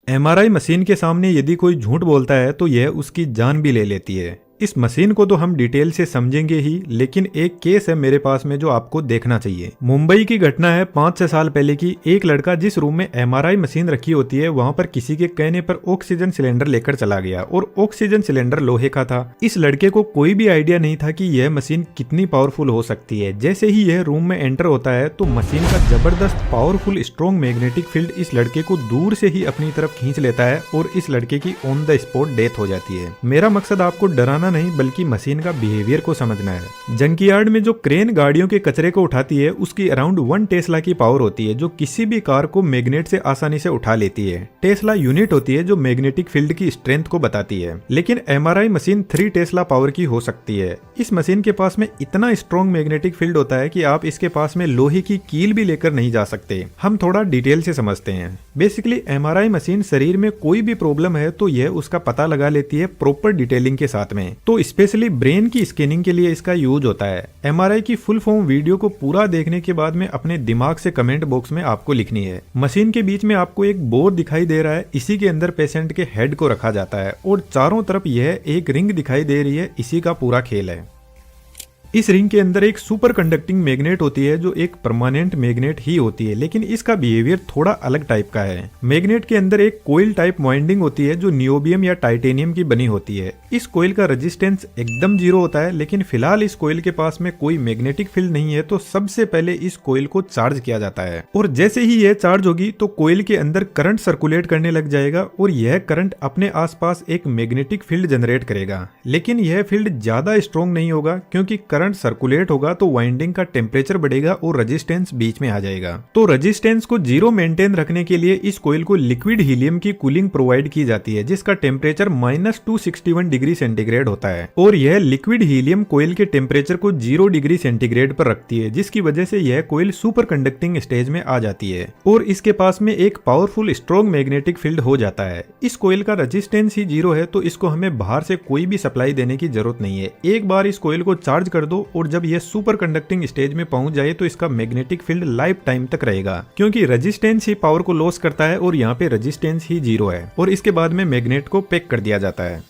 MRI machine के सामने यदि कोई झूठ बोलता है तो यह उसकी जान भी ले लेती है। इस मशीन को तो हम डिटेल से समझेंगे ही, लेकिन एक केस है मेरे पास में जो आपको देखना चाहिए। मुंबई की घटना है 5-6 साल पहले की। एक लड़का जिस रूम में एमआरआई मशीन रखी होती है वहां पर किसी के कहने पर ऑक्सीजन सिलेंडर लेकर चला गया और ऑक्सीजन सिलेंडर लोहे का था। इस लड़के को कोई भी आइडिया नहीं था कि यह मशीन कितनी पावरफुल हो सकती है। जैसे ही यह रूम में एंटर होता है तो मशीन का जबरदस्त पावरफुल स्ट्रॉन्ग मैग्नेटिक फील्ड इस लड़के को दूर से ही अपनी तरफ खींच लेता है और इस लड़के की ऑन द स्पॉट डेथ हो जाती है। मेरा मकसद आपको डराना नहीं बल्कि मशीन का बिहेवियर को समझना है। जंकयार्ड में जो क्रेन गाड़ियों के कचरे को उठाती है उसकी अराउंड 1 टेस्ला की पावर होती है जो किसी भी कार को मैग्नेट से आसानी से उठा लेती है। टेस्ला यूनिट होती है जो मैग्नेटिक फील्ड की स्ट्रेंथ को बताती है। लेकिन एमआरआई मशीन 3 टेस्ला पावर की हो सकती है। इस मशीन के पास में इतना स्ट्रॉन्ग मैग्नेटिक फील्ड होता है कि आप इसके पास में लोहे की कील भी लेकर नहीं जा सकते। हम थोड़ा डिटेल से समझते हैं। बेसिकली एमआरआई मशीन शरीर में कोई भी प्रॉब्लम है तो यह उसका पता लगा लेती है प्रॉपर डिटेलिंग के साथ में। तो स्पेशली ब्रेन की स्कैनिंग के लिए इसका यूज होता है। एमआरआई की फुल फॉर्म वीडियो को पूरा देखने के बाद में अपने दिमाग से कमेंट बॉक्स में आपको लिखनी है। मशीन के बीच में आपको एक बोर दिखाई दे रहा है, इसी के अंदर पेशेंट के हेड को रखा जाता है और चारों तरफ यह एक रिंग दिखाई दे रही है। इसी का पूरा खेल है। इस रिंग के अंदर एक सुपर कंडक्टिंग मैग्नेट होती है जो एक परमानेंट मैग्नेट ही होती है, लेकिन इसका बिहेवियर थोड़ा अलग टाइप का है। मैग्नेट के अंदर एक कोइल टाइप वाइंडिंग होती है जो नियोबियम या टाइटेनियम की बनी होती है। इस कोइल का रेजिस्टेंस एकदम 0 होता है, लेकिन फिलहाल इस कोइल के पास में कोई मैग्नेटिक फील्ड नहीं है तो सबसे पहले इस कोइल को चार्ज किया जाता है और जैसे ही यह चार्ज होगी तो कोइल के अंदर करंट सर्कुलेट करने लग जाएगा और यह करंट अपने आसपास एक मैग्नेटिक फील्ड जनरेट करेगा। लेकिन यह फील्ड ज्यादा स्ट्रॉन्ग नहीं होगा क्योंकि करंट सर्कुलेट होगा तो वाइंडिंग का टेम्परेचर बढ़ेगा और रेजिस्टेंस बीच में आ जाएगा। तो रेजिस्टेंस को 0 मेंटेन रखने के लिए इस कोइल को लिक्विड हीलियम की कूलिंग प्रोवाइड की जाती है जिसका टेम्परेचर -261 डिग्री सेंटीग्रेड होता है और यह लिक्विड हीलियम कोइल के टेम्परेचर को 0 डिग्री सेंटीग्रेड पर रखती है, जिसकी वजह से यह कोइल सुपर कंडक्टिंग स्टेज में आ जाती है और इसके पास में एक पावरफुल स्ट्रॉन्ग मैग्नेटिक फील्ड हो जाता है। इस कोइल का रेजिस्टेंस ही 0 है तो इसको हमें बाहर से कोई भी सप्लाई देने की जरूरत नहीं है। एक बार इस कोइल को चार्ज कर दो और जब यह सुपर कंडक्टिंग स्टेज में पहुंच जाए तो इसका मैग्नेटिक फील्ड लाइफ टाइम तक रहेगा क्योंकि रेजिस्टेंस ही पावर को लॉस करता है और यहाँ पे रेजिस्टेंस ही 0 है और इसके बाद में मैग्नेट को पैक कर दिया जाता है।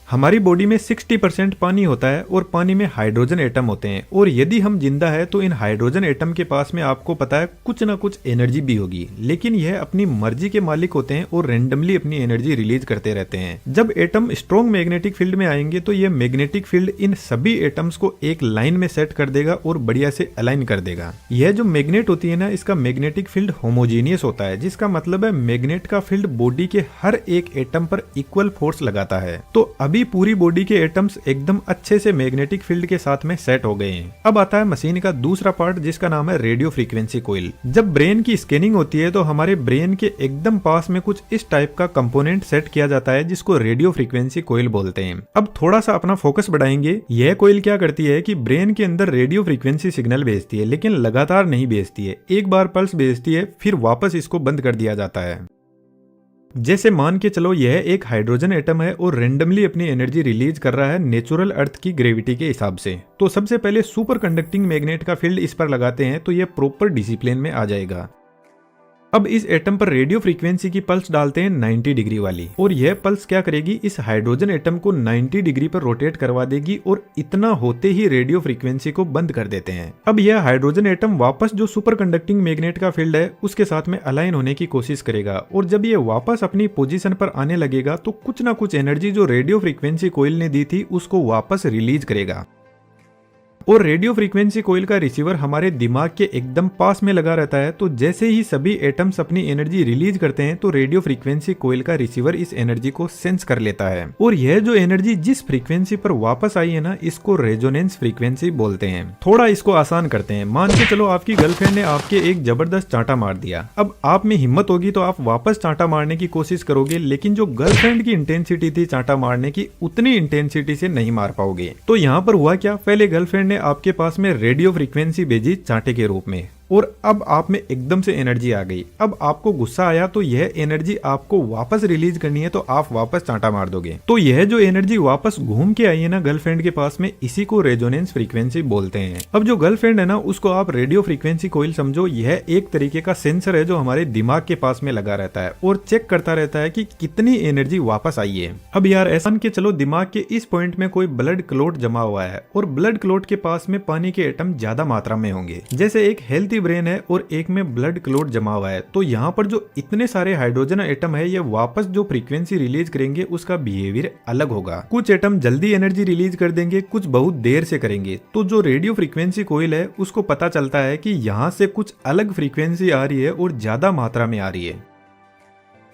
हमारी बॉडी में 60% पानी होता है और पानी में हाइड्रोजन एटम होते हैं और यदि हम जिंदा है तो इन हाइड्रोजन एटम के पास में आपको पता है कुछ ना कुछ एनर्जी भी होगी, लेकिन यह अपनी मर्जी के मालिक होते हैं और रेंडमली अपनी एनर्जी रिलीज करते रहते हैं। जब एटम स्ट्रॉन्ग मैग्नेटिक फील्ड में आएंगे तो यह मैग्नेटिक फील्ड इन सभी एटम्स को एक लाइन में सेट कर देगा और बढ़िया से अलाइन कर देगा। यह जो मैग्नेट होती है ना, इसका मैग्नेटिक फील्ड होमोजीनियस होता है, जिसका मतलब है मैग्नेट का फील्ड बॉडी के हर एक एटम पर इक्वल फोर्स लगाता है। तो अभी पूरी बॉडी के एटम्स एकदम अच्छे से मैग्नेटिक फील्ड के साथ में सेट हो गए हैं। अब आता है मशीन का दूसरा पार्ट जिसका नाम है रेडियो फ्रीक्वेंसी कोइल। जब ब्रेन की स्कैनिंग होती है तो हमारे ब्रेन के एकदम पास में कुछ इस टाइप का कंपोनेंट सेट किया जाता है जिसको रेडियो फ्रीक्वेंसी कोइल बोलते हैं। अब थोड़ा सा अपना फोकस बढ़ाएंगे। यह कोइल क्या करती है कि ब्रेन के अंदर रेडियो फ्रीक्वेंसी सिग्नल भेजती है, लेकिन लगातार नहीं भेजती है। एक बार पल्स भेजती है फिर वापस इसको बंद कर दिया जाता है। जैसे मान के चलो यह एक हाइड्रोजन एटम है और रेंडमली अपनी एनर्जी रिलीज कर रहा है नेचुरल अर्थ की ग्रेविटी के हिसाब से। तो सबसे पहले सुपर कंडक्टिंग मैग्नेट का फील्ड इस पर लगाते हैं तो यह प्रॉपर डिसिप्लिन में आ जाएगा। अब इस एटम पर रेडियो फ्रीक्वेंसी की पल्स डालते हैं 90 डिग्री वाली और यह पल्स क्या करेगी, इस हाइड्रोजन एटम को 90 डिग्री पर रोटेट करवा देगी और इतना होते ही रेडियो फ्रीक्वेंसी को बंद कर देते हैं। अब यह हाइड्रोजन एटम वापस जो सुपर कंडक्टिंग मैग्नेट का फील्ड है उसके साथ में अलाइन होने की कोशिश करेगा और जब यह वापस अपनी पोजीशन पर आने लगेगा तो कुछ ना कुछ एनर्जी जो रेडियो फ्रीक्वेंसी कोइल ने दी थी उसको वापस रिलीज करेगा। और रेडियो फ्रीक्वेंसी कोइल का रिसीवर हमारे दिमाग के एकदम पास में लगा रहता है। तो जैसे ही सभी एटम्स अपनी एनर्जी रिलीज करते हैं तो रेडियो फ्रीक्वेंसी कोइल का रिसीवर इस एनर्जी को सेंस कर लेता है और यह जो एनर्जी जिस फ्रीक्वेंसी पर वापस आई है ना, इसको रेजोनेंस फ्रीक्वेंसी बोलते हैं। थोड़ा इसको आसान करते हैं। मान के चलो आपकी गर्लफ्रेंड ने आपके एक जबरदस्त चांटा मार दिया। अब आप में हिम्मत होगी तो आप वापस चांटा मारने की कोशिश करोगे, लेकिन जो गर्लफ्रेंड की इंटेंसिटी थी चांटा मारने की उतनी इंटेंसिटी से नहीं मार पाओगे। तो यहाँ पर हुआ क्या, पहले गर्लफ्रेंड आपके पास में रेडियो फ्रीक्वेंसी भेजी चांटे के रूप में और अब आप में एकदम से एनर्जी आ गई। अब आपको गुस्सा आया तो यह एनर्जी आपको वापस रिलीज करनी है, तो आप वापस चांटा मार दोगे। तो यह जो एनर्जी वापस घूम के आई है ना गर्लफ्रेंड के पास में, इसी को रेजोनेंस फ्रीक्वेंसी बोलते हैं। अब जो गर्लफ्रेंड है ना, उसको आप रेडियो फ्रीक्वेंसी कोइल समझो। यह एक तरीके का सेंसर है जो हमारे दिमाग के पास में लगा रहता है और चेक करता रहता है कि कितनी एनर्जी वापस आई है। अब यार ऐसा मान के चलो दिमाग के इस पॉइंट में कोई ब्लड क्लोट जमा हुआ है और ब्लड क्लोट के पास में पानी के एटम ज्यादा मात्रा में होंगे। जैसे एक हेल्थी ब्रेन है और एक में ब्लड क्लोट जमा हुआ है, तो यहाँ पर जो इतने सारे हाइड्रोजन एटम है, ये वापस जो फ्रीक्वेंसी रिलीज करेंगे उसका बिहेवियर अलग होगा। कुछ एटम जल्दी एनर्जी रिलीज कर देंगे, कुछ बहुत देर से करेंगे। तो जो रेडियो फ्रीक्वेंसी कोइल है उसको पता चलता है कि यहाँ से कुछ अलग फ्रीक्वेंसी आ रही है और ज्यादा मात्रा में आ रही है।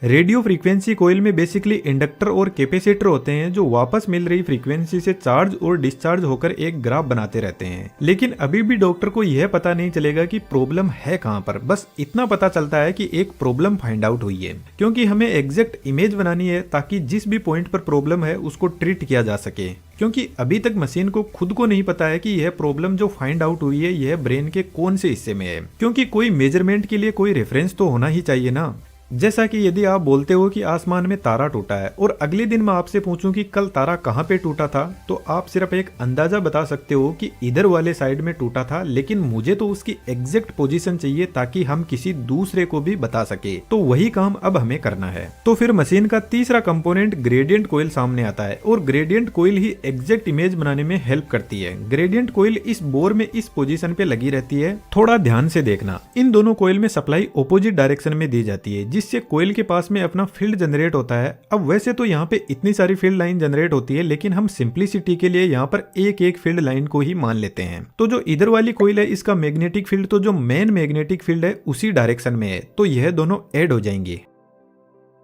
रेडियो फ्रीक्वेंसी कोइल में बेसिकली इंडक्टर और कैपेसिटर होते हैं जो वापस मिल रही फ्रीक्वेंसी से चार्ज और डिस्चार्ज होकर एक ग्राफ बनाते रहते हैं। लेकिन अभी भी डॉक्टर को यह पता नहीं चलेगा कि प्रॉब्लम है कहां पर। बस इतना पता चलता है कि एक प्रॉब्लम फाइंड आउट हुई है, क्योंकि हमें एग्जैक्ट इमेज बनानी है ताकि जिस भी पॉइंट पर प्रॉब्लम है उसको ट्रीट किया जा सके। क्योंकि अभी तक मशीन को खुद को नहीं पता है कि यह प्रॉब्लम जो फाइंड आउट हुई है यह ब्रेन के कौन से हिस्से में है, क्योंकि कोई मेजरमेंट के लिए कोई रेफरेंस तो होना ही चाहिए ना। जैसा कि यदि आप बोलते हो कि आसमान में तारा टूटा है और अगले दिन मैं आपसे पूछूं कि कल तारा कहां पे टूटा था, तो आप सिर्फ एक अंदाजा बता सकते हो कि इधर वाले साइड में टूटा था, लेकिन मुझे तो उसकी एग्जैक्ट पोजीशन चाहिए ताकि हम किसी दूसरे को भी बता सके। तो वही काम अब हमें करना है। तो फिर मशीन का तीसरा कंपोनेंट ग्रेडियंट कोइल सामने आता है और ग्रेडियंट कोइल ही एग्जैक्ट इमेज बनाने में हेल्प करती है। ग्रेडियंट कोइल इस बोर में इस पोजीशन पे लगी रहती है। थोड़ा ध्यान से देखना, इन दोनों कोइल में सप्लाई ऑपोजिट डायरेक्शन में दी जाती है, जिससे कोइल के पास में अपना फील्ड जनरेट होता है। अब वैसे तो यहाँ पे इतनी सारी फील्ड लाइन जनरेट होती है, लेकिन हम सिंपलिसिटी के लिए यहाँ पर एक एक फील्ड लाइन को ही मान लेते हैं। तो जो इधर वाली कोइल है इसका मैग्नेटिक फील्ड तो जो मेन मैग्नेटिक फील्ड है उसी डायरेक्शन में है, तो यह दोनों ऐड हो जाएंगे।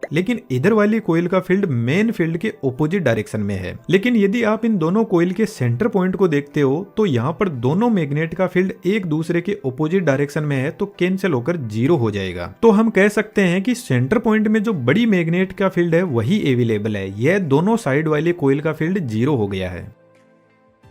लेकिन इधर वाली कोइल का फील्ड मेन फील्ड के ऑपोजिट डायरेक्शन में है। लेकिन यदि आप इन दोनों कोइल के सेंटर पॉइंट को देखते हो तो यहाँ पर दोनों मैग्नेट का फील्ड एक दूसरे के ऑपोजिट डायरेक्शन में है, तो कैंसिल होकर 0 हो जाएगा। तो हम कह सकते हैं कि सेंटर पॉइंट में जो बड़ी मैग्नेट का फील्ड है वही अवेलेबल है। यह दोनों साइड वाले कोइल का फील्ड 0 हो गया है।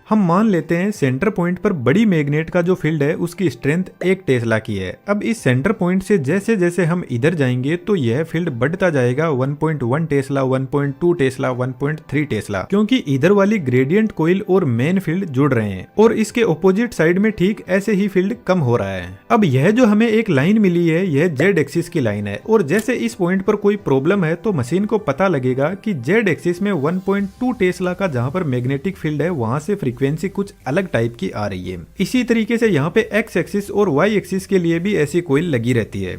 हम मान लेते हैं सेंटर पॉइंट पर बड़ी मैग्नेट का जो फील्ड है उसकी स्ट्रेंथ 1 टेस्ला की है। अब इस सेंटर पॉइंट से जैसे जैसे हम इधर जाएंगे तो यह फील्ड बढ़ता जाएगा 1.1 टेस्ला, 1.2 टेस्ला, 1.3 टेस्ला, क्योंकि इधर वाली ग्रेडियंट कोइल और मेन फील्ड जुड़ रहे हैं और इसके ऑपोजिट साइड में ठीक ऐसे ही फील्ड कम हो रहा है। अब यह जो हमें एक लाइन मिली है यह जेड एक्सिस की लाइन है और जैसे इस पॉइंट पर कोई प्रॉब्लम है तो मशीन को पता लगेगा कि जेड एक्सिस में 1.2 टेस्ला का जहां पर मैग्नेटिक फील्ड है वहां से फ्रीक्वेंसी कुछ अलग टाइप की आ रही है। इसी तरीके से यहाँ पे एक्स एक्सिस और वाई एक्सिस के लिए भी ऐसी कोइल लगी रहती है।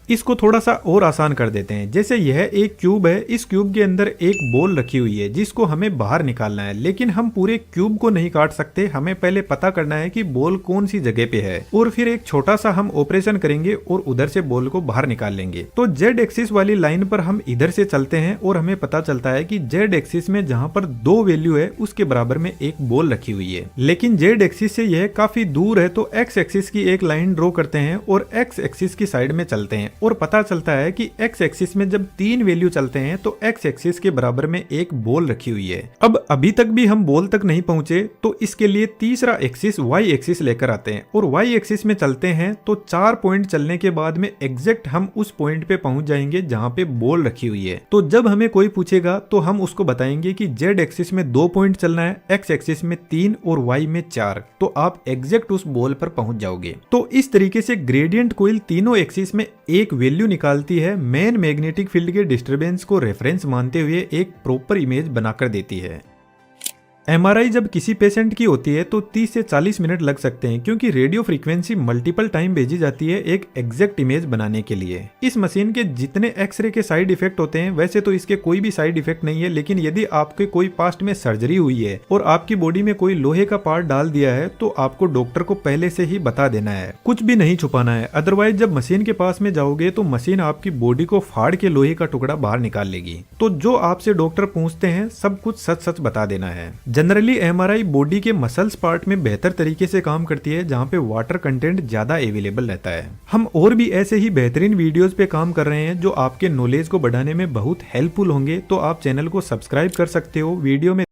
इसको थोड़ा सा और आसान कर देते हैं। जैसे यह एक क्यूब है, इस क्यूब के अंदर एक बॉल रखी हुई है जिसको हमें बाहर निकालना है, लेकिन हम पूरे क्यूब को नहीं काट सकते। हमें पहले पता करना है कि बॉल कौन सी जगह पे है और फिर एक छोटा सा हम ऑपरेशन करेंगे और उधर से बॉल को बाहर निकाल लेंगे। तो जेड एक्सिस वाली लाइन पर हम इधर से चलते हैं और हमें पता चलता है कि जेड एक्सिस में जहाँ पर 2 वैल्यू है उसके बराबर में एक बॉल रखी हुई है, लेकिन जेड एक्सिस से यह काफी दूर है। तो एक्स एक्सिस की एक लाइन ड्रॉ करते हैं और एक्स एक्सिस की साइड में चलते हैं और पता चलता है कि एक्स एक्सिस में जब 3 वैल्यू चलते हैं तो एक्स एक्सिस के बराबर में एक बॉल रखी हुई है। अब अभी तक भी हम बॉल तक नहीं पहुंचे, तो इसके लिए तीसरा एक्सिस वाई एक्सिस लेकर आते हैं और वाई एक्सिस में चलते हैं तो 4 पॉइंट चलने के बाद में एग्जैक्ट हम उस पॉइंट पे पहुंच जाएंगे जहां पे बॉल रखी हुई है। तो जब हमें कोई पूछेगा तो हम उसको बताएंगे कि जेड एक्सिस में 2 पॉइंट चलना है, एक्स एक्सिस में 3 और वाई में 4, तो आप एग्जैक्ट उस बॉल पर पहुंच जाओगे। तो इस तरीके से ग्रेडियंट कोइल तीनों एक्सिस में एक वैल्यू निकालती है, मेन मैग्नेटिक फील्ड के डिस्टरबेंस को रेफरेंस मानते हुए एक प्रॉपर इमेज बनाकर देती है। एमआरआई जब किसी पेशेंट की होती है तो 30 से 40 मिनट लग सकते हैं, क्योंकि रेडियो फ्रीक्वेंसी मल्टीपल टाइम भेजी जाती है एक एग्जैक्ट इमेज बनाने के लिए। इस मशीन के जितने एक्सरे के साइड इफेक्ट होते हैं वैसे तो इसके कोई भी साइड इफेक्ट नहीं है, लेकिन यदि आपके कोई पास्ट में सर्जरी हुई है और आपकी बॉडी में कोई लोहे का पार्ट डाल दिया है तो आपको डॉक्टर को पहले से ही बता देना है, कुछ भी नहीं छुपाना है। अदरवाइज जब मशीन के पास में जाओगे तो मशीन आपकी बॉडी को फाड़ के लोहे का टुकड़ा बाहर निकाल लेगी। तो जो आपसे डॉक्टर पूछते हैं सब कुछ सच सच बता देना है। जनरली एमआरआई बॉडी के मसल्स पार्ट में बेहतर तरीके से काम करती है जहां पे वाटर कंटेंट ज्यादा अवेलेबल रहता है। हम और भी ऐसे ही बेहतरीन वीडियोस पे काम कर रहे हैं जो आपके नॉलेज को बढ़ाने में बहुत हेल्पफुल होंगे, तो आप चैनल को सब्सक्राइब कर सकते हो, वीडियो में